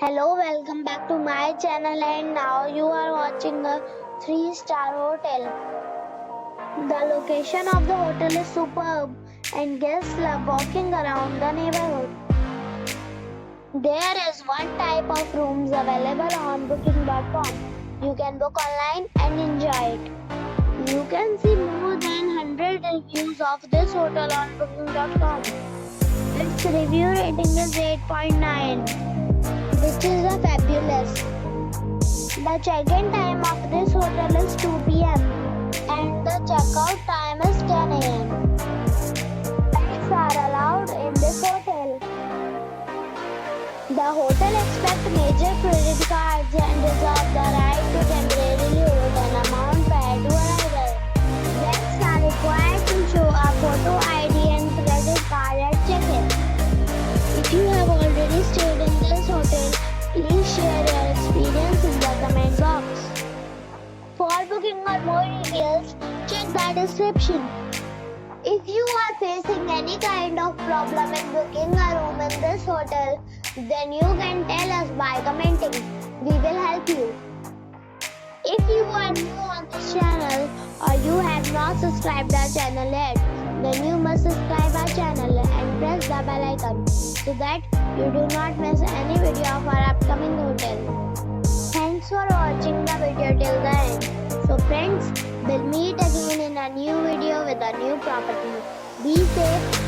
Hello, welcome back to my channel, and now you are watching a 3-star hotel. The location of the hotel is superb and guests love walking around the neighborhood. There is one type of rooms available on booking.com. You can book online and enjoy it. You can see more than 100 reviews of this hotel on booking.com. Its review rating is 8.9. which is a fabulous. The check-in time of this hotel is 2 p.m. and the check-out time is 10 a.m. Pets are allowed in this hotel. The hotel accepts major credit cards and reserves the right to temporarily hold an amount prior to arrival. Guests are required to show a photo ID and credit card at check-in. If you have already stayed in this hotel, please share your experience in the comment box. For booking or more details, check the description. If you are facing any kind of problem in booking a room in this hotel, then you can tell us by commenting. We will help you. If you are new on this channel or you have not subscribed our channel yet, then you must subscribe our channel and press the bell icon so that you do not miss any video of our upcoming hotel. Thanks for watching the video till the end. So friends, we'll meet again in a new video with a new property. Be safe